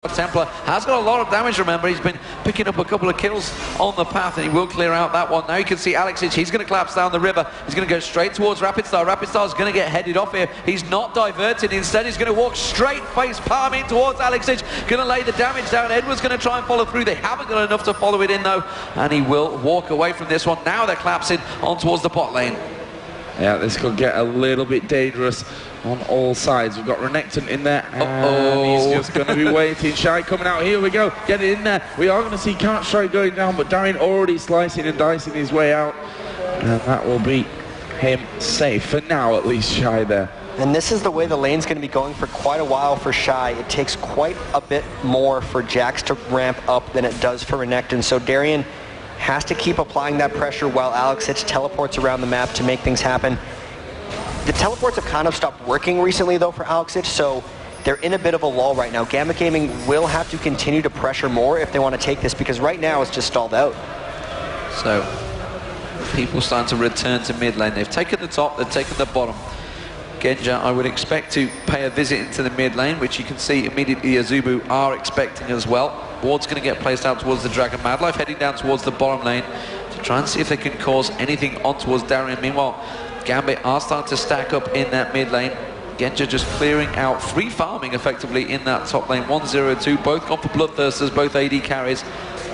Templar has got a lot of damage, remember. He's been picking up a couple of kills on the path, and he will clear out that one. Now you can see Alexic, he's going to collapse down the river. He's going to go straight towards Rapidstar. Rapidstar's going to get headed off here. He's not diverted. Instead, he's going to walk straight face palm in towards Alexic. Going to lay the damage down. Edward's going to try and follow through. They haven't got enough to follow it in, though, and he will walk away from this one. Now they're collapsing on towards the bot lane. Yeah, this could get a little bit dangerous on all sides. We've got Renekton in there, and he's just going to be waiting. Shy coming out, here we go, get it in there. We are going to see Shy going down, but Darian already slicing and dicing his way out, and that will be him safe, for now at least, Shy there. And this is the way the lane's going to be going for quite a while for Shy. It takes quite a bit more for Jax to ramp up than it does for Renekton, so Darian has to keep applying that pressure while Alexic teleports around the map to make things happen. The teleports have kind of stopped working recently, though, for Alexic, so they're in a bit of a lull right now. Gambit Gaming will have to continue to pressure more if they want to take this, because right now it's just stalled out. So, people starting to return to mid lane. They've taken the top, they've taken the bottom. Genja, I would expect to pay a visit into the mid lane, which you can see immediately Azubu are expecting as well. Ward's going to get placed out towards the Dragon. Madlife heading down towards the bottom lane to try and see if they can cause anything on towards Darian. Meanwhile, Gambit are starting to stack up in that mid lane. Genja just clearing out, free farming effectively in that top lane. 1-0-2, both gone for Bloodthirsters, both AD carries.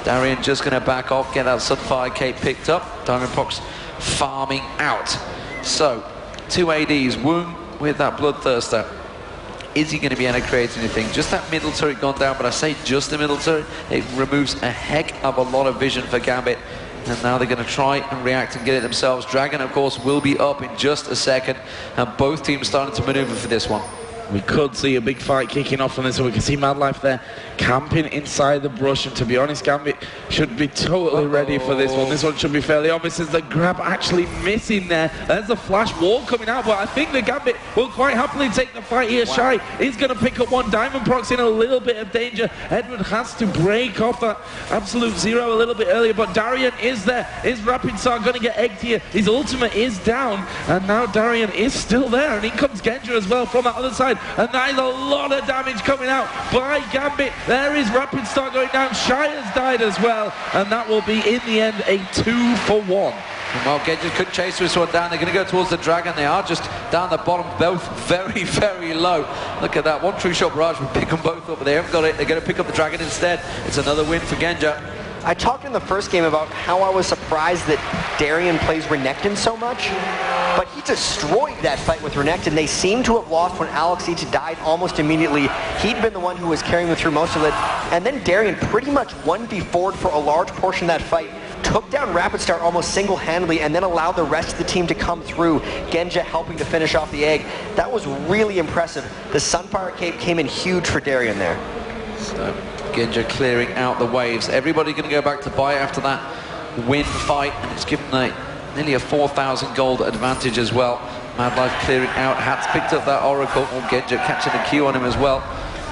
Darian just going to back off, get that Sunfire Cape picked up. Diamondprox farming out. So, 2 ADs, Wound with that Bloodthirster. Is he going to be able to create anything? Just that middle turret gone down, but I say just the middle turret. It removes a heck of a lot of vision for Gambit. And now they're going to try and react and get it themselves. Dragon, of course, will be up in just a second. And both teams starting to maneuver for this one. We could see a big fight kicking off on this, and we can see Madlife there camping inside the brush. And to be honest, Gambit should be totally ready for this one. This one should be fairly obvious as the grab actually missing there. There's the flash wall coming out, but I think the Gambit will quite happily take the fight here. Wow. Shy is going to pick up one. Diamondprox in a little bit of danger. Edward has to break off that absolute zero a little bit earlier, but Darian is there. Is Rapidstar going to get egged here? His ultimate is down, and now Darian is still there, and in comes Genja as well from that other side. And there's a lot of damage coming out by Gambit. There is Rapidstar going down. Shy has died as well. And that will be, in the end, a 2-for-1. Well, Genja could chase this one down. They're going to go towards the Dragon. They are just down the bottom, both very, very low. Look at that. One true shot barrage would pick them both up, but they haven't got it. They're going to pick up the Dragon instead. It's another win for Genja. I talked in the first game about how I was surprised that Darian plays Renekton so much, but he destroyed that fight with Renekton. They seem to have lost when Alexic died almost immediately. He'd been the one who was carrying them through most of it, and then Darian pretty much 1v4'd for a large portion of that fight, took down Rapidstar almost single-handedly, and then allowed the rest of the team to come through, Genja helping to finish off the egg. That was really impressive. The Sunfire Cape came in huge for Darian there. So, Genja clearing out the waves. Everybody going to go back to buy after that win fight, and it's given nearly a 4,000 gold advantage as well. Madlife clearing out. Hats picked up that Oracle. Genja catching the Q on him as well.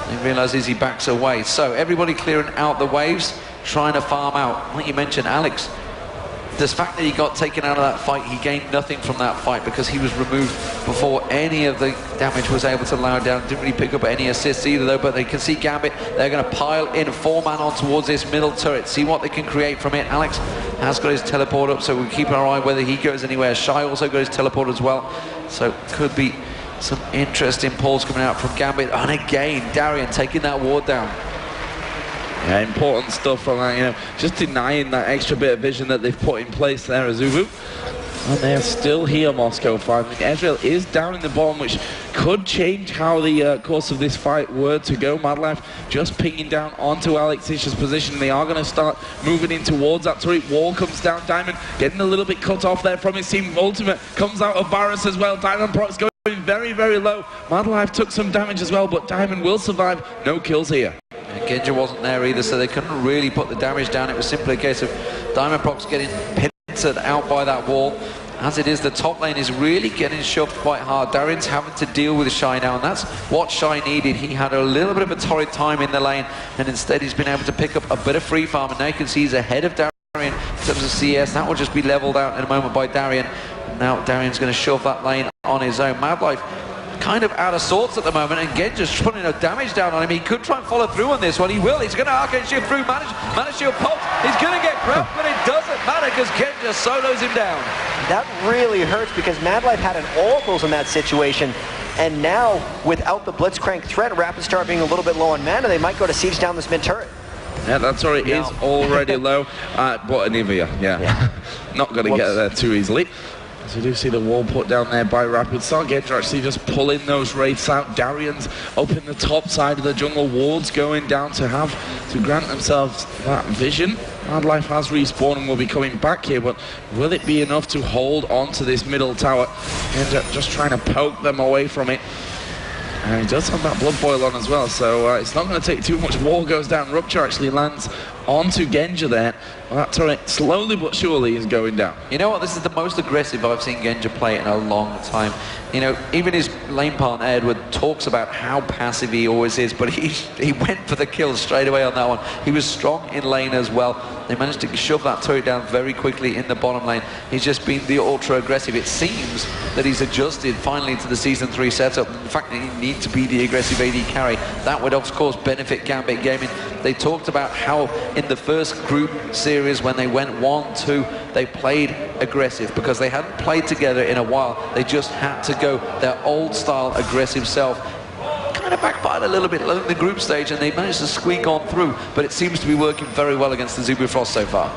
He realizes he backs away. So everybody clearing out the waves, trying to farm out. Like you mentioned, Alex, the fact that he got taken out of that fight, he gained nothing from that fight because he was removed before any of the damage was able to allow down. Didn't really pick up any assists either, though, but they can see Gambit. They're going to pile in 4-man on towards this middle turret, see what they can create from it. Alex has got his teleport up, so we'll keep our eye whether he goes anywhere. Shy also got his teleport as well, so could be some interesting pulls coming out from Gambit. And again, Darian taking that ward down. Yeah, important stuff from that, you know, just denying that extra bit of vision that they've put in place there, Azubu. And they're still here, Moscow 5. Ezreal is down in the bottom, which could change how the course of this fight were to go. Madlife just pinging down onto Alexic's position. They are going to start moving in towards that turret. Wall comes down. Diamond getting a little bit cut off there from his team. Ultimate comes out of Varus as well. Diamondprox going very, very low. Madlife took some damage as well, but Diamond will survive. No kills here. Genja wasn't there either, so they couldn't really put the damage down. It was simply a case of Diamondprox getting pincered out by that wall. As it is, the top lane is really getting shoved quite hard. Darian's having to deal with Shy now, and that's what Shy needed. He had a little bit of a torrid time in the lane, and instead he's been able to pick up a bit of free farm, and now you can see he's ahead of Darian in terms of CS. That will just be leveled out in a moment by Darian. Now Darian's going to shove that lane on his own. Madlife kind of out of sorts at the moment, and Genja's putting no damage down on him. He could try and follow through on this one. He will. He's going to arcane shift through, manage shield pulse. He's going to get grabbed, but it doesn't matter because Genja solos him down. That really hurts because Mad Life had an Oracles in that situation. And now, without the Blitzcrank threat, Rapid Star being a little bit low on mana, they might go to siege down this mid turret. Yeah, that turret is already low. But Anivia, yeah. Not going to get there too easily. So we do see the wall put down there by Rapid Star. Genja actually just pulling those wraiths out. Darian's up in the top side of the jungle. Wards going down to have to grant themselves that vision. Wildlife has respawned and will be coming back here, but will it be enough to hold on to this middle tower? Genja just trying to poke them away from it. And he does have that blood boil on as well, so it's not going to take too much. Wall goes down. Rupture actually lands onto Genja there. Well, that turret slowly but surely is going down. You know what? This is the most aggressive I've seen Genja play in a long time. You know, even his lane partner Edward talks about how passive he always is, but he went for the kill straight away on that one. He was strong in lane as well. They managed to shove that turret down very quickly in the bottom lane. He's just been the ultra aggressive. It seems that he's adjusted finally to the Season 3 setup. The fact that he needs to be the aggressive AD carry, that would of course benefit Gambit Gaming. They talked about how in the first group series when they went 1-2, they played aggressive because they hadn't played together in a while. They just had to go their old style aggressive self. Kind of backfired a little bit in the group stage and they managed to squeak on through, but it seems to be working very well against the Azubu Frost so far.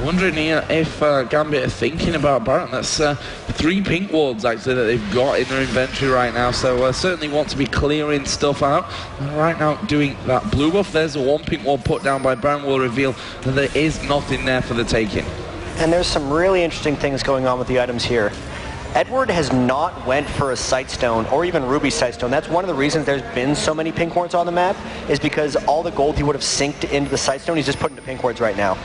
Wondering here if Gambit are thinking about Baron. That's 3 pink wards actually that they've got in their inventory right now, so certainly want to be clearing stuff out. Right now doing that blue buff. There's a 1 pink ward put down by Baron, will reveal that there is nothing there for the taking. And there's some really interesting things going on with the items here. Edward has not went for a Sightstone or even Ruby Sightstone. That's one of the reasons there's been so many pink wards on the map, is because all the gold he would have synced into the Sightstone, he's just putting to pink wards right now.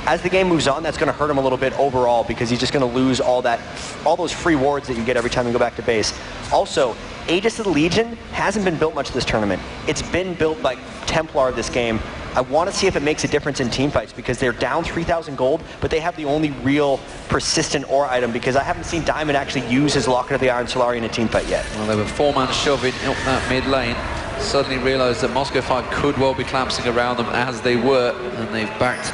As the game moves on, that's going to hurt him a little bit overall because he's just going to lose all those free wards that you get every time you go back to base. Also, Aegis of the Legion hasn't been built much this tournament. It's been built by Templar this game. I want to see if it makes a difference in teamfights because they're down 3,000 gold, but they have the only real persistent ore item because I haven't seen Diamond actually use his Locket of the Iron Solari in a teamfight yet. Well, they were 4-man shoving up that mid lane. Suddenly realised that Moscow Fire could well be collapsing around them as they were, and they've backed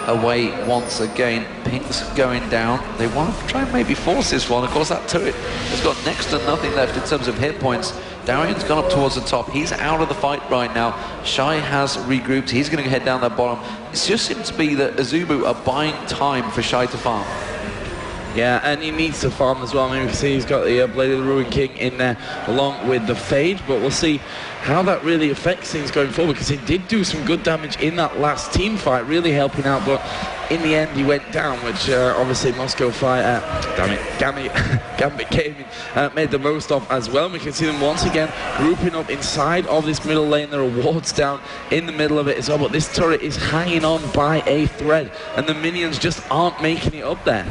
away once again. Pink's going down. They want to try and maybe force this one. Of course, that turret has got next to nothing left in terms of hit points. Darian's gone up towards the top. He's out of the fight right now. Shai has regrouped. He's going to head down that bottom. It just seems to be that Azubu are buying time for Shai to farm. Yeah, and he needs to farm as well. I mean, we can see he's got the Blade of the Ruin King in there along with the Fade, but we'll see how that really affects things going forward because he did do some good damage in that last team fight, really helping out, but in the end he went down, which obviously Moscow Fire, Gambit Gaming made the most of as well. And we can see them once again grouping up inside of this middle lane. There are wards down in the middle of it as well, but this turret is hanging on by a thread and the minions just aren't making it up there.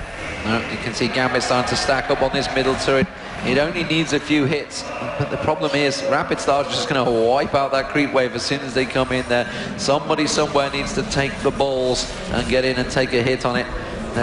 No, you can see Gambit starting to stack up on this middle turret. It only needs a few hits, but the problem is Rapid Star's just going to wipe out that creep wave as soon as they come in there. Somebody somewhere needs to take the balls and get in and take a hit on it.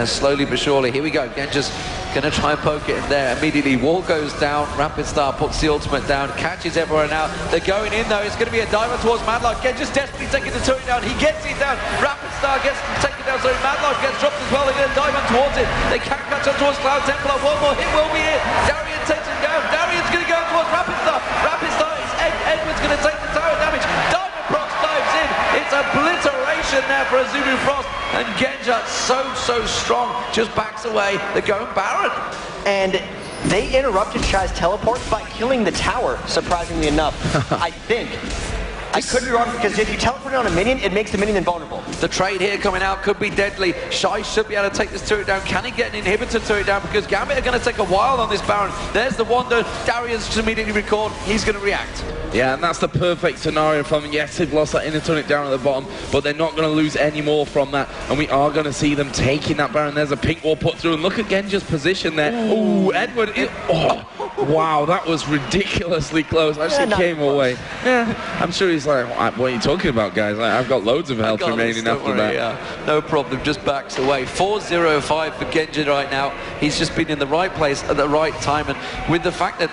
Slowly but surely, here we go. Genja's going to try and poke it in there. Immediately, wall goes down. Rapid Star puts the ultimate down, catches everyone out. They're going in though. It's going to be a diver towards Madlock. Genja's desperately taking the turret down. He gets it down. Rapid Star gets taken down. So Madlock gets dropped as well. They're going to dive on towards it. They can't catch up towards Cloud Templar. One more hit will be it. Darian takes him down. Darian's going to go towards Rapid Star. Rapid Star is Edward's going to take the tower damage. Diamond Prox dives in. It's obliteration there for Azubu Frost. And Genja, so strong, just backs away. They're going Baron. And they interrupted Shai's teleport by killing the tower, surprisingly enough, I think. I could be wrong, because if you teleport on a minion, it makes the minion invulnerable. The trade here coming out could be deadly. Shai should be able to take this turret down. Can he get an inhibitor turret down? Because Gambit are going to take a while on this Baron. There's the wonder. Darian's just immediately record. He's going to react. Yeah, and that's the perfect scenario from them. Yes, they've lost that inner turret down at the bottom, but they're not going to lose any more from that. And we are going to see them taking that Baron. There's a pink wall put through. And look at Genja's position there. Oh, Edward. Wow, that was ridiculously close. Actually came away. Yeah, I'm sure he's like, what are you talking about, guys? Like, I've got loads of health remaining after that. Yeah, no problem, just backs away. 4-0-5 for Genja right now. He's just been in the right place at the right time, and with the fact that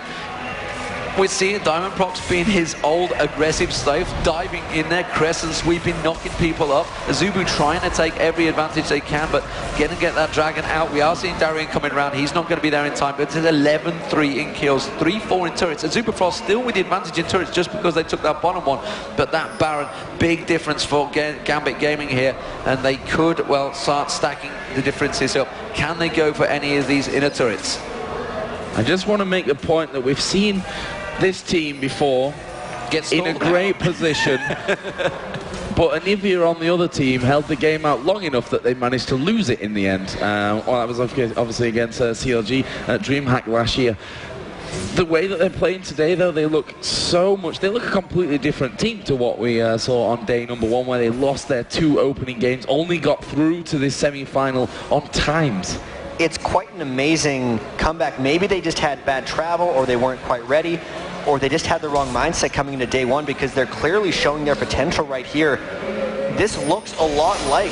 We're seeing Diamond Props being his old aggressive stuff, diving in there, crescent sweeping, knocking people up. Azubu trying to take every advantage they can, but get that dragon out. We are seeing Darian coming around. He's not going to be there in time, but it's 11-3 in kills, 3-4 in turrets. Azubu Frost still with the advantage in turrets just because they took that bottom one, but that Baron, big difference for Gambit Gaming here, and they could, well, start stacking the differences up. Can they go for any of these inner turrets? I just want to make the point that we've seen this team before Get in a great position, but Anivia on the other team held the game out long enough that they managed to lose it in the end. Well, that was obviously against CLG at DreamHack last year. The way that they're playing today, though, they look a completely different team to what we saw on day number 1, where they lost their 2 opening games, only got through to this semi-final on times. It's quite an amazing comeback. Maybe they just had bad travel, or they weren't quite ready, or they just had the wrong mindset coming into day 1, because they're clearly showing their potential right here. This looks a lot like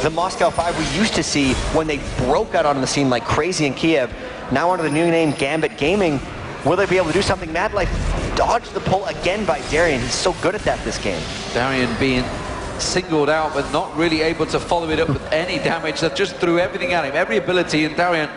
the Moscow 5 we used to see when they broke out on the scene like crazy in Kiev. Now under the new name Gambit Gaming, will they be able to do something? Mad Life dodged the pull again by Darian. He's so good at that this game. Darian being singled out, but not really able to follow it up with any damage. They just threw everything at him, every ability, and Darian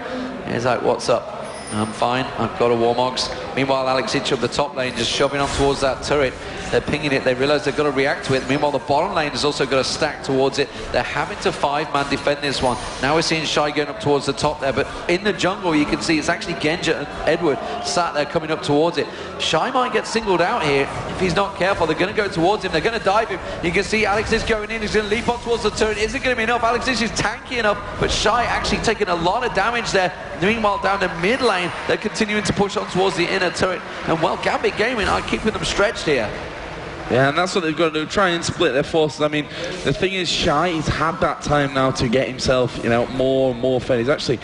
is like, what's up? I'm fine, I've got a Warmogs. Meanwhile, Alex Itch up the top lane, just shoving on towards that turret. They're pinging it, they realise they've got to react to it. Meanwhile, the bottom lane has also got to stack towards it. They're having to 5-man defend this one. Now we're seeing Shy going up towards the top there, but in the jungle you can see it's actually Genja and Edward sat there coming up towards it. Shy might get singled out here if he's not careful. They're going to go towards him, they're going to dive him. You can see Alex is going in, he's going to leap on towards the turret. Is it going to be enough? Alex is tanky enough, but Shy actually taking a lot of damage there. Meanwhile, down the mid lane, they're continuing to push on towards the inner turret. And well, Gambit Gaming are keeping them stretched here. Yeah, and that's what they've got to do, try and split their forces. I mean, the thing is, Shy, he's had that time now to get himself, you know, more and more fed. He's actually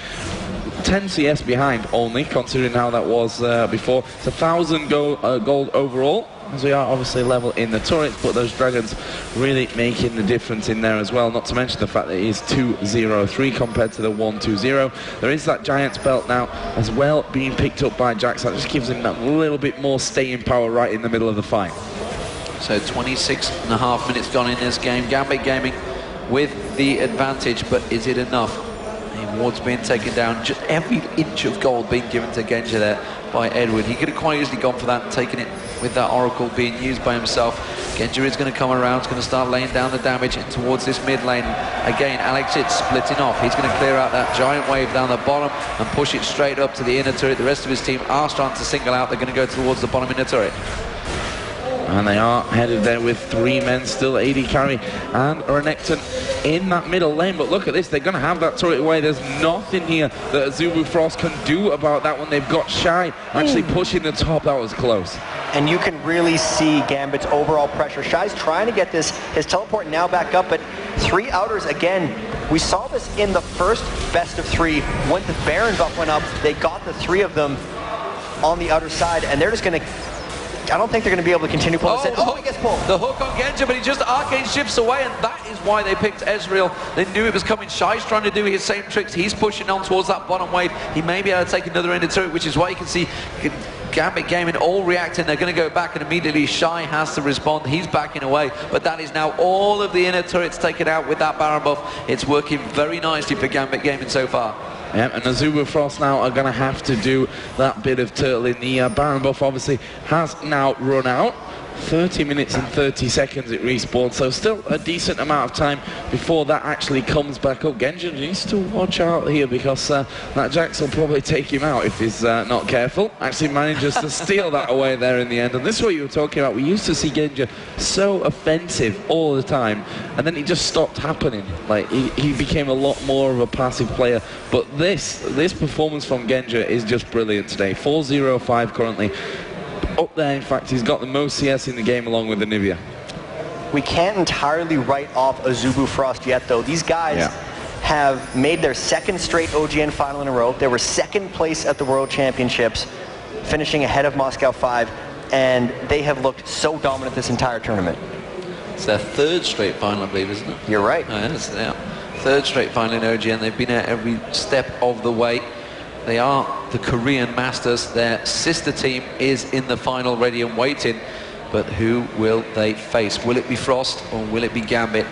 10 CS behind only, considering how that was before. It's 1,000 gold overall, as we are obviously level in the turrets, but those dragons really making the difference in there as well, not to mention the fact that it is 2-0-3 compared to the 1-2-0. There is that Giant's belt now as well being picked up by Jax. That just gives him that little bit more staying power right in the middle of the fight. So 26.5 minutes gone in this game. Gambit Gaming with the advantage, but is it enough? Ward's being taken down, just every inch of gold being given to Genja there by Edward. He could have quite easily gone for that and taken it with that Oracle being used by himself. Genja is going to come around, he's going to start laying down the damage in towards this mid lane. Again, Alex is splitting off. He's going to clear out that giant wave down the bottom and push it straight up to the inner turret. The rest of his team are starting to single out. They're going to go towards the bottom inner turret. And they are headed there with 3 men still, AD Carry and Renekton in that middle lane. But look at this, they're going to have that turret away. There's nothing here that Azubu Frost can do about that when they've got Shy actually pushing the top. That was close. And you can really see Gambit's overall pressure. Shy's trying to get this, his teleport now back up, but 3 outers again. We saw this in the first best of 3 when the Baron buff went up. They got the 3 of them on the outer side, and they're just going to, I don't think they're going to be able to continue pulling this in. Oh, he gets pulled. The hook on Genja, but he just arcane shifts away, and that is why they picked Ezreal. They knew it was coming. Shy's trying to do his same tricks. He's pushing on towards that bottom wave. He may be able to take another end of turret, which is why you can see Gambit Gaming all reacting. They're going to go back, and immediately Shy has to respond. He's backing away, but that is now all of the inner turrets taken out with that Baron buff. It's working very nicely for Gambit Gaming so far. Yeah, and Azubu Frost now are going to have to do that bit of turtling. The Baron buff obviously has now run out. 30 minutes and 30 seconds it respawned, so still a decent amount of time before that actually comes back up. Genja needs to watch out here because that Jax will probably take him out if he's not careful. Actually manages to steal that away there in the end, and this is what you were talking about. We used to see Genja so offensive all the time, and then it just stopped happening. Like he became a lot more of a passive player, but this performance from Genja is just brilliant today. 4-0-5 currently. Up there, in fact, he's got the most CS in the game along with Anivia. We can't entirely write off Azubu Frost yet, though. These guys have made their 2nd straight OGN final in a row. They were 2nd place at the World Championships, finishing ahead of Moscow 5, and they have looked so dominant this entire tournament. It's their 3rd straight final, I believe, isn't it? You're right. Oh, yeah, 3rd straight final in OGN. They've been at every step of the way. They are the Korean Masters. Their sister team is in the final, ready and waiting. But who will they face? Will it be Frost or will it be Gambit?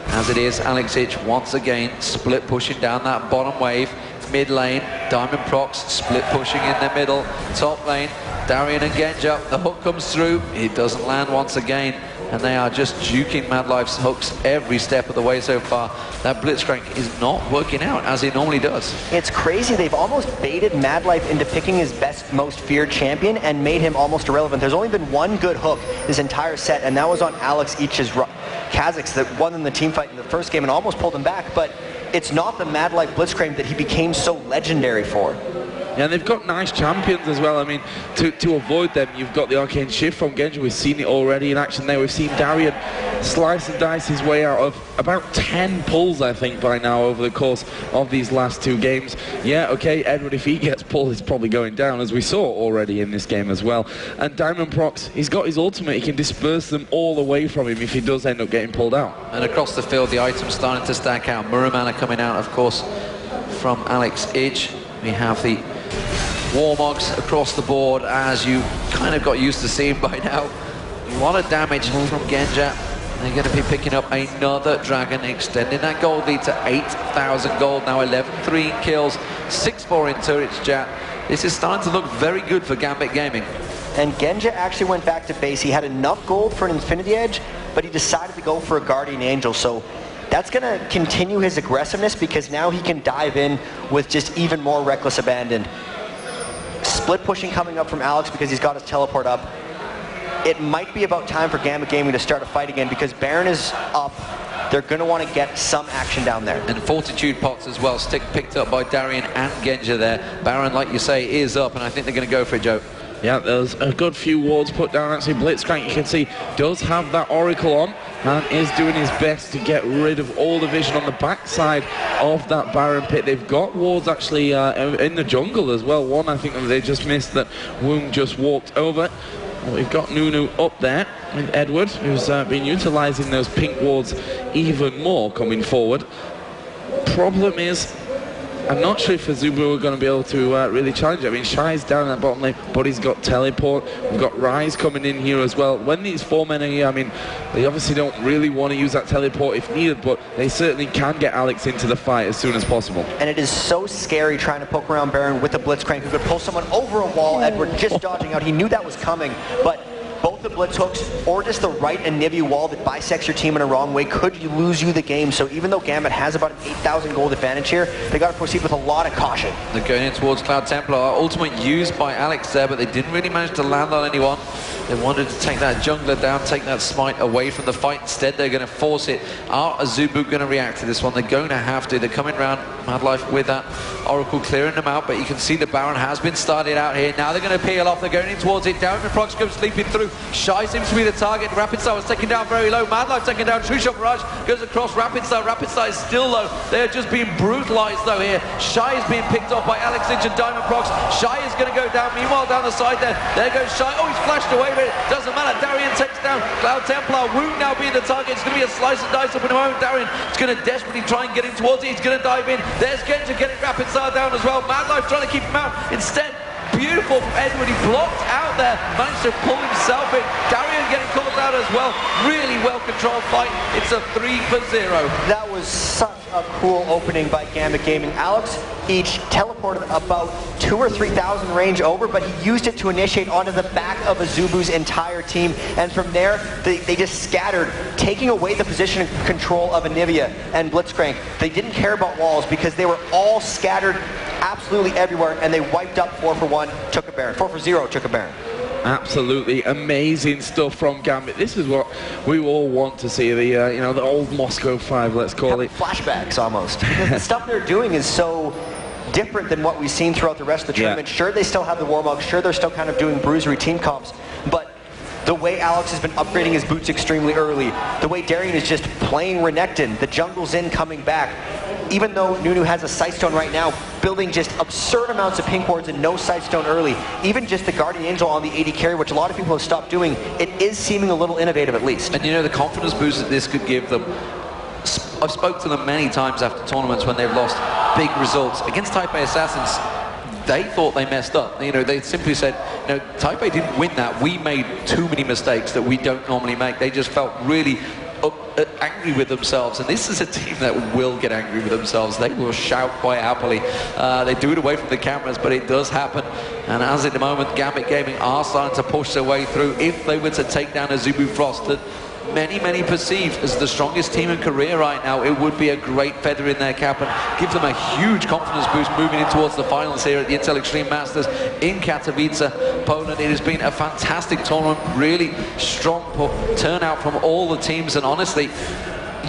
As it is, Alex Ich once again split pushing down that bottom wave. Mid lane, Diamond Prox split pushing in the middle. Top lane, Darian and Genja. The hook comes through. It doesn't land once again. And they are just juking Mad Life's hooks every step of the way so far. That Blitzcrank is not working out as it normally does. It's crazy. They've almost baited Mad Life into picking his best, most feared champion and made him almost irrelevant. There's only been one good hook this entire set, and that was on Alex Ich's Kazakhs that won in the team fight in the first game and almost pulled him back. But it's not the Mad Life Blitzcrank that he became so legendary for. Yeah, and they've got nice champions as well. I mean, to avoid them, you've got the Arcane Shift from Genja. We've seen it already in action there. We've seen Darian slice and dice his way out of about 10 pulls, I think, by now over the course of these last 2 games. Yeah, okay, Edward, if he gets pulled, he's probably going down, as we saw already in this game as well. And Diamond Prox, he's got his ultimate. He can disperse them all away from him if he does end up getting pulled out. And across the field, the items starting to stack out. Muramana coming out, of course, from Alex Ich. We have the Warmogs across the board, as you kind of got used to seeing by now. A lot of damage from Genja. They're going to be picking up another dragon, extending that gold lead to 8,000 gold. Now 11-3 kills, 6-4 in turrets, Jat. This is starting to look very good for Gambit Gaming. And Genja actually went back to base. He had enough gold for an Infinity Edge, but he decided to go for a Guardian Angel. So that's going to continue his aggressiveness, because now he can dive in with just even more reckless abandon. Split pushing coming up from Alex because he's got his teleport up. It might be about time for Gambit Gaming to start a fight again, because Baron is up. They're going to want to get some action down there. And Fortitude pots as well, picked up by Darian and Genja there. Baron, like you say, is up, and I think they're going to go for it, Joe. Yeah, there's a good few wards put down. Actually, Blitzcrank, you can see, does have that Oracle on and is doing his best to get rid of all the vision on the backside of that Baron pit. They've got wards actually in the jungle as well. One, I think, that they just missed that Woong just walked over. Well, we've got Nunu up there with Edward, who's been utilising those pink wards even more coming forward. Problem is, I'm not sure if Azubu are going to be able to really challenge it. I mean, Shy's down in that bottom lane, but he's got teleport. We've got Rise coming in here as well. When these 4 men are here, I mean, they obviously don't really want to use that teleport if needed, but they certainly can get Alex into the fight as soon as possible. And it is so scary trying to poke around Baron with a Blitzcrank who could pull someone over a wall. Edward just dodging out. He knew that was coming, but both the blitz hooks or just the right Anivia wall that bisects your team in a wrong way could lose you the game. So even though Gambit has about an 8,000 gold advantage here, they got to proceed with a lot of caution. They're going in towards Cloud Templar. Ultimate used by Alex there, but they didn't really manage to land on anyone. They wanted to take that jungler down, take that smite away from the fight. Instead, they're going to force it. Are Azubu going to react to this one? They're going to have to. They're coming around Mad Life with that Oracle clearing them out, but you can see the Baron has been started out here. Now they're going to peel off. They're going in towards it. Diamond Prox goes sleeping through. Shy seems to be the target. Rapid Star was taken down very low. Mad Life taken down. True Shot Barrage goes across Rapid Star. Rapid Star is still low. They're just being brutalized though here. Shy is being picked off by Alex Ich and Diamond Prox. Shy is going to go down. Meanwhile, down the side there goes Shy. Oh, he's flashed away, but it doesn't matter. Darian takes down Cloud Templar. Woong now being the target. It's going to be a slice and dice up in a moment. Darian is going to desperately try and get in towards it. He's going to dive in. There's Genja getting Rapid Star down as well. Mad Life trying to keep him out. Instead, beautiful from Edward. He blocked out there. Managed to pull himself in. Darian getting called out as well. Really well controlled fight. It's a 3-0. That was such a cool opening by Gambit Gaming. Alex Ich teleported about 2,000 or 3,000 range over, but he used it to initiate onto the back of Azubu's entire team, and from there they just scattered, taking away the position control of Anivia and Blitzcrank. They didn't care about walls because they were all scattered absolutely everywhere, and they wiped up 4-for-1, took a Baron. 4-for-0, took a Baron. Absolutely amazing stuff from Gambit. This is what we all want to see, the you know, the old Moscow 5, let's call it. Flashbacks almost. Because the stuff they're doing is so different than what we've seen throughout the rest of the tournament. Yeah. Sure, they still have the Warmog. Sure, they're still kind of doing bruisery team comps, but the way Alex has been upgrading his boots extremely early, the way Darian is just playing Renekton, the jungle's in coming back. Even though Nunu has a Sightstone right now, building just absurd amounts of pink wards and no Sightstone early, even just the Guardian Angel on the AD carry, which a lot of people have stopped doing, it is seeming a little innovative at least. And you know, the confidence boost that this could give them, I've spoken to them many times after tournaments when they've lost big results. Against Type A Assassins, they thought they messed up. You know, they simply said, you know, Taipei didn't win that. We made too many mistakes that we don't normally make. They just felt really angry with themselves, and this is a team that will get angry with themselves. They will shout quite happily. They do it away from the cameras, but it does happen. And as at the moment, Gambit Gaming are starting to push their way through. If they were to take down Azubu Frost, that many perceive as the strongest team in Korea right now, it would be a great feather in their cap and give them a huge confidence boost moving in towards the finals here at the Intel Extreme Masters in Katowice, Poland. It has been a fantastic tournament, really strong turnout from all the teams, and honestly,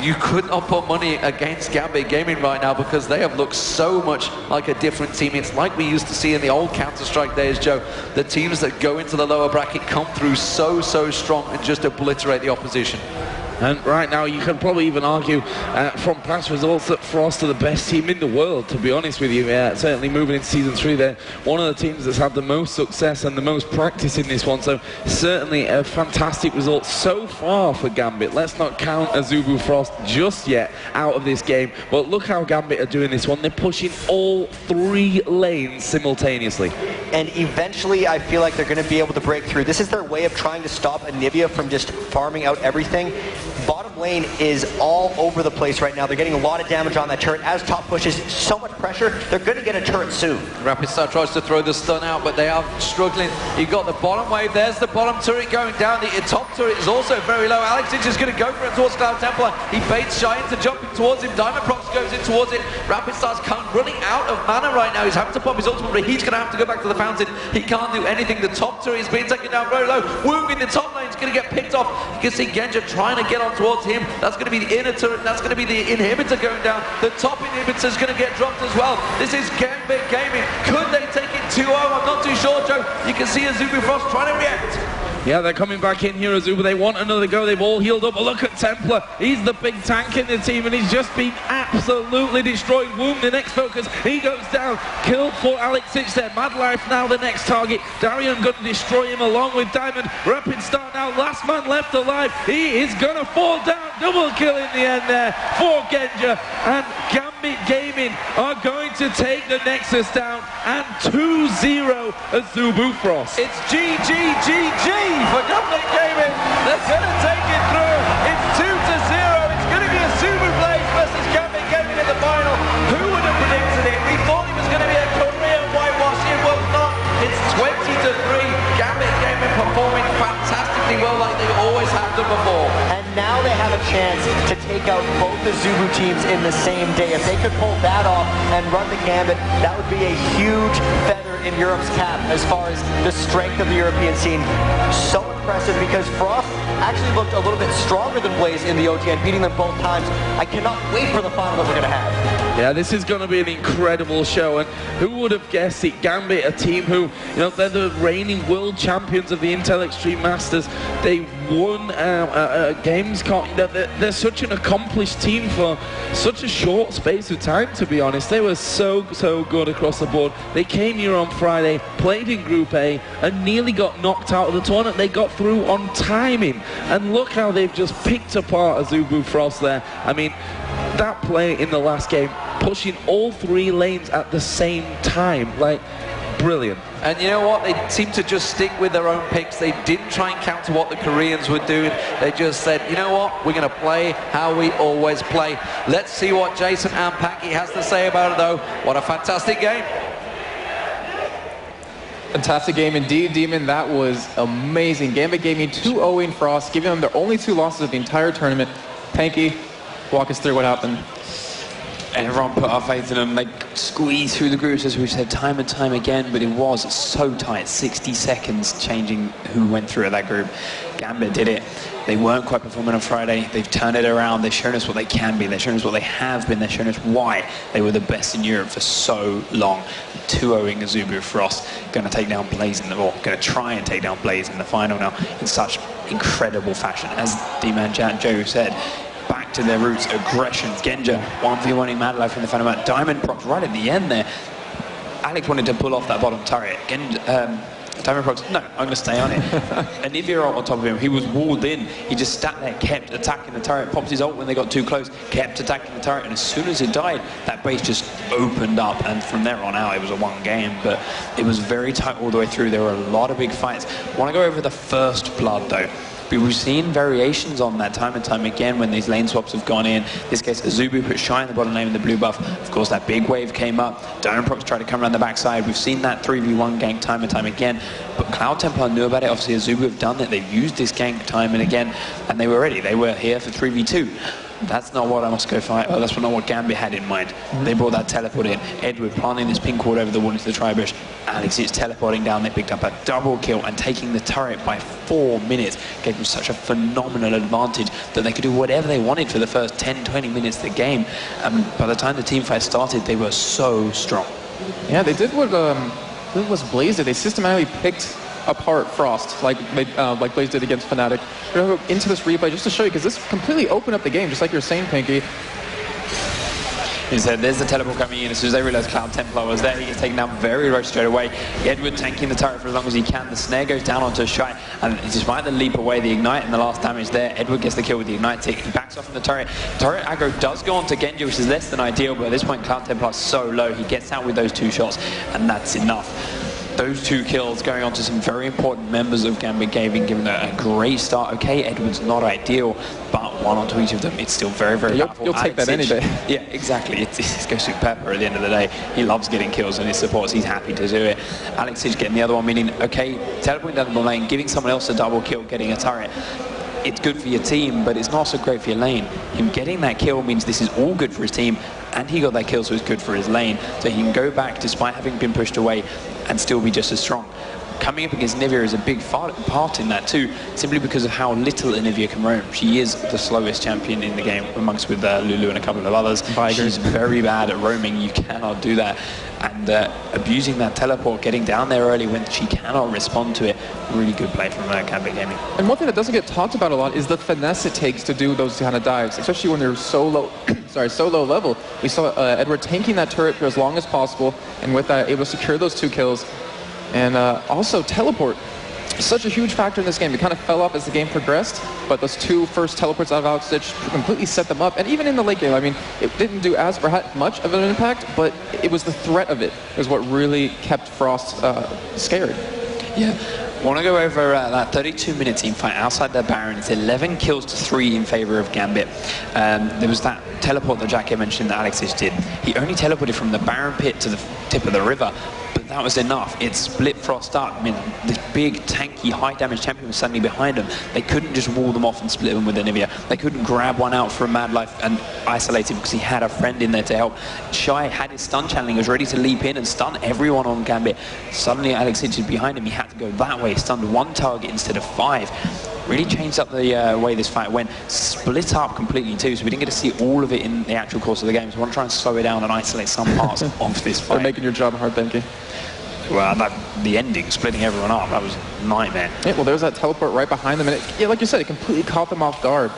you could not put money against Gambit Gaming right now because they have looked so much like a different team. It's like we used to see in the old Counter-Strike days, Joe. The teams that go into the lower bracket come through so strong and just obliterate the opposition. And right now, you can probably even argue from past results that Frost are the best team in the world, to be honest with you. Certainly moving into Season 3, they're one of the teams that's had the most success and the most practice in this one. So certainly a fantastic result so far for Gambit. Let's not count Azubu Frost just yet out of this game. But look how Gambit are doing this one. They're pushing all 3 lanes simultaneously. And eventually, I feel like they're going to be able to break through. This is their way of trying to stop Anivia from just farming out everything. Bottom lane is all over the place right now. They're getting a lot of damage on that turret. As top pushes so much pressure, they're going to get a turret soon. Rapid Star tries to throw the stun out, but they are struggling. You've got the bottom wave. There's the bottom turret going down. The top turret is also very low. Alex is just going to go for it towards Cloud Templar. He baits Shy into jumping towards him. Diamond Prox goes in towards it. Rapid Star's running out of mana right now. He's having to pop his ultimate, but he's going to have to go back to the fountain. He can't do anything. The top turret is being taken down very low. Woong in the top lane is going to get picked off. You can see Genja trying to get on towards him. That's going to be the inner turret. That's going to be the inhibitor going down. The top inhibitor is going to get dropped as well. This is Gambit Gaming. Could they take it 2-0? I'm not too sure, Joe. You can see Azubu Frost trying to react. Yeah, they're coming back in here, Azubu. They want another go. They've all healed up. But look at Templar. He's the big tank in the team, and he's just been absolutely destroyed. Woong, the next focus. He goes down. Killed for Alex Sich there. Mad Life now the next target. Darian going to destroy him along with Diamond. Rapid Star now last man left alive. He is going to fall down. Double kill in the end there for Genja. And Gambit Gaming are going to take the Nexus down and 2-0 Azubu Frost. It's GG for Gambit Gaming. They're going to take it through. It's 2-0. It's going to be Azubu Blaze versus Gambit Gaming in the final. Who would have predicted it? We thought it was going to be a Korean whitewash. It was not. It's 20-3. Gambit Gaming performing fantastically well like they always have done before. And now they have a chance to take out both the Azubu teams in the same day. If they could pull that off and run the Gambit, that would be a huge feather in Europe's cap as far as the strength of the European scene. So impressive because Frost actually looked a little bit stronger than Blaze in the OTN, beating them both times. I cannot wait for the final that we're going to have. Yeah, this is going to be an incredible show, and who would have guessed it? Gambit, a team who, you know, they're the reigning world champions of the Intel Extreme Masters. They won Gamescom. They're such an accomplished team for such a short space of time, to be honest. They were so good across the board. They came here on Friday, played in Group A, and nearly got knocked out of the tournament. They got through on timing, and look how they've just picked apart Azubu Frost there. I mean, that play in the last game, pushing all 3 lanes at the same time, like, brilliant. And you know what? They seem to just stick with their own picks. They didn't try and counter what the Koreans were doing. They just said, you know what? We're going to play how we always play. Let's see what Jason and Packy has to say about it, though. What a fantastic game. Fantastic game indeed, Demon. That was amazing. Gambit gave me 2-0 Frost, giving them their only 2 losses of the entire tournament. Panky, walk us through what happened. Everyone put our faith in them. They squeezed through the groups, as we've said time and time again, but it was so tight. 60 seconds changing who went through at that group. Gambit did it. They weren't quite performing on Friday. They've turned it around. They've shown us what they can be. They've shown us what they have been. They've shown us why they were the best in Europe for so long. 2-0ing Azubu Frost. Going to take down Blaze going to try and take down Blaze in the final now in such incredible fashion. As D-Man Joe said, back to their roots, aggression. Genja 1v1ing Mad Life in the final match. Diamond Prox right at the end there. Alex wanted to pull off that bottom turret. Diamond Prox, no, I'm going to stay on it. Anivia on top of him, he was walled in. He just sat there, kept attacking the turret, popped his ult when they got too close, kept attacking the turret, and as soon as it died, that base just opened up, and from there on out, it was a one game, but it was very tight all the way through. There were a lot of big fights. I want to go over the first blood, though. We've seen variations on that time and time again when these lane swaps have gone in. In this case, Azubu put Shy in the bottom lane with the blue buff. Of course, that big wave came up. Diamond Prox tried to come around the backside. We've seen that 3v1 gank time and time again. But Cloud Templar knew about it. Obviously, Azubu have done it. They've used this gank time and again, and they were ready. They were here for 3v2. That's not what that's not what Gambit had in mind. They brought that teleport in. Edward planting this pink ward over the wall into the tri-bush. Alex is teleporting down. They picked up a double kill and taking the turret by 4 minutes gave them such a phenomenal advantage that they could do whatever they wanted for the first 10-20 minutes of the game. And by the time the team fight started, they were so strong. Yeah, they did what Blaze did. They systematically picked apart Frost, like Blaze did against Fnatic. We're going to go into this replay just to show you, because this completely opened up the game, just like you're saying, Pinky. He said, there's the teleport coming in. As soon as they realized Cloud Templar was there, he gets taken down very low straight away. Edward tanking the turret for as long as he can. The snare goes down onto Shy, and despite the leap away, the ignite and the last damage there, Edward gets the kill with the ignite tick. He backs off from the turret. Turret aggro does go onto Genji, which is less than ideal, but at this point, Cloud Templar is so low. He gets out with those 2 shots, and that's enough. Those 2 kills going on to some very important members of Gambit Gaming, giving a great start. Okay, Edward's not ideal, but 1 onto each of them, it's still very, very powerful. You'll take that any day. Yeah, exactly. It's Gosu Pepper at the end of the day. He loves getting kills and his supports. He's happy to do it. Alex is getting the other one, meaning, okay, teleporting down the lane, giving someone else a double kill, getting a turret. It's good for your team, but it's not so great for your lane. Him getting that kill means this is all good for his team, and he got that kill, so it's good for his lane. So he can go back, despite having been pushed away, and still be just as strong. Coming up against Nivea is a big part in that too, simply because of how little Nivea can roam. She is the slowest champion in the game, amongst with Lulu and a couple of others. She's very bad at roaming. You cannot do that. And abusing that teleport, getting down there early when she cannot respond to it, really good play from Gambit Gaming. And one thing that doesn't get talked about a lot is the finesse it takes to do those kind of dives, especially when they're so low, so low level. We saw Edward tanking that turret for as long as possible, and with that, able to secure those 2 kills. And also teleport, such a huge factor in this game. It kind of fell off as the game progressed, but those 2 first teleports out of Alex Stitch completely set them up. And even in the late game, I mean, it didn't do as much of an impact, but it was the threat of it is what really kept Frost scared. Yeah. I want to go over that 32-minute team fight outside the Baron. It's 11 kills to 3 in favor of Gambit. There was that teleport that Jack mentioned that Alex did. He only teleported from the Baron pit to the tip of the river, but that was enough. It split Frost up. I mean, this big, tanky, high-damage champion was suddenly behind them. They couldn't just wall them off and split them with Anivia. They couldn't grab one out for a Mad Life and isolate him because he had a friend in there to help. Shy had his stun channeling, was ready to leap in and stun everyone on Gambit. Suddenly, Alex is behind him. He had to go that way, stunned 1 target instead of 5. Really changed up the way this fight went. Split up completely too, so we didn't get to see all of it in the actual course of the game. So I want to try and slow it down and isolate some parts of this fight. They're making your job hard, thank you. Well, the ending, splitting everyone up, that was a nightmare. Yeah, well, there's that teleport right behind them, and yeah, like you said, it completely caught them off guard.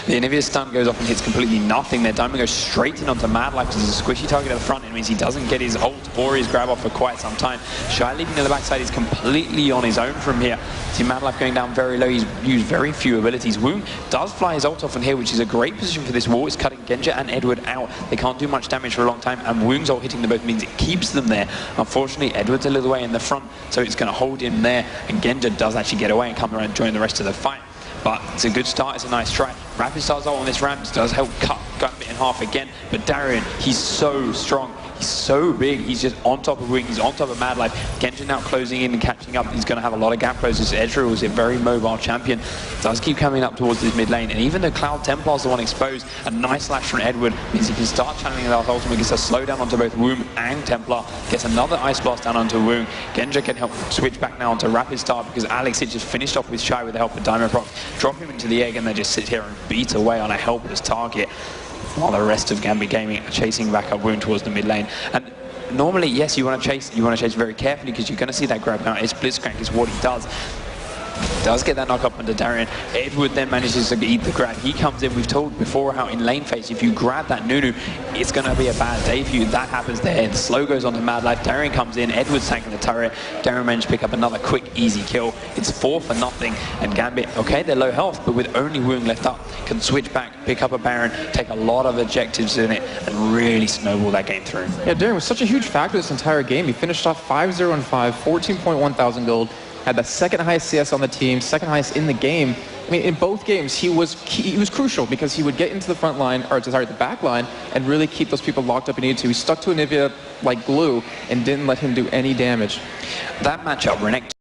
The Anivia's stun goes off and hits completely nothing. Their diamond goes straight in onto Mad Life because there's a squishy target at the front. It means he doesn't get his ult or his grab off for quite some time. Shy leaping to the backside is completely on his own from here. See Mad Life going down very low. He's used very few abilities. Woong does fly his ult off in here, which is a great position for this wall. It's cutting Genja and Edward out. They can't do much damage for a long time, and Woong's ult hitting them both means it keeps them there. Unfortunately, Edward's a little way in the front, so it's going to hold him there, and Genja does actually get away and come around and join the rest of the fight. But it's a good start, it's a nice try. Rapid Star's ult on this ramp does help cut Gambit in half again, but Darien, he's so strong. He's so big, he's just on top of Woong, he's on top of Mad Life. Genja now closing in and catching up. He's going to have a lot of gap closes. Ezreal is a very mobile champion. Does keep coming up towards this mid lane. And even though Cloud Templar's the one exposed, a nice slash from Edward means he can start channeling that ultimate, gets a slowdown onto both Woong and Templar. Gets another Ice Blast down onto Woong. Genja can help switch back now onto Rapid Star because Alex had just finished off with Shy with the help of Diamond Proc. Drop him into the egg and they just sit here and beat away on a helpless target, while the rest of Gambit Gaming are chasing back up Woong towards the mid lane. And normally, yes, you want to chase very carefully because you're going to see that grab count. His Blitzcrank is what he does. Does get that knock up onto Darien. Edward then manages to eat the grab. He comes in, we've told before how in lane phase, if you grab that Nunu, it's going to be a bad day for you. That happens there. The slow goes onto Mad Life. Darien comes in, Edward's tanking the turret. Darien manages to pick up another quick, easy kill. It's 4 for nothing, and Gambit, okay, they're low health, but with only Woong left up, can switch back, pick up a Baron, take a lot of objectives in it, and really snowball that game through. Yeah, Darien was such a huge factor this entire game. He finished off 5-0 5, 14.1 thousand gold. Had the second highest CS on the team, second highest in the game. I mean, in both games, he was crucial because he would get into the front line, or sorry, the back line, and really keep those people locked up if he needed to. He stuck to Anivia like glue and didn't let him do any damage. That matchup, Renekton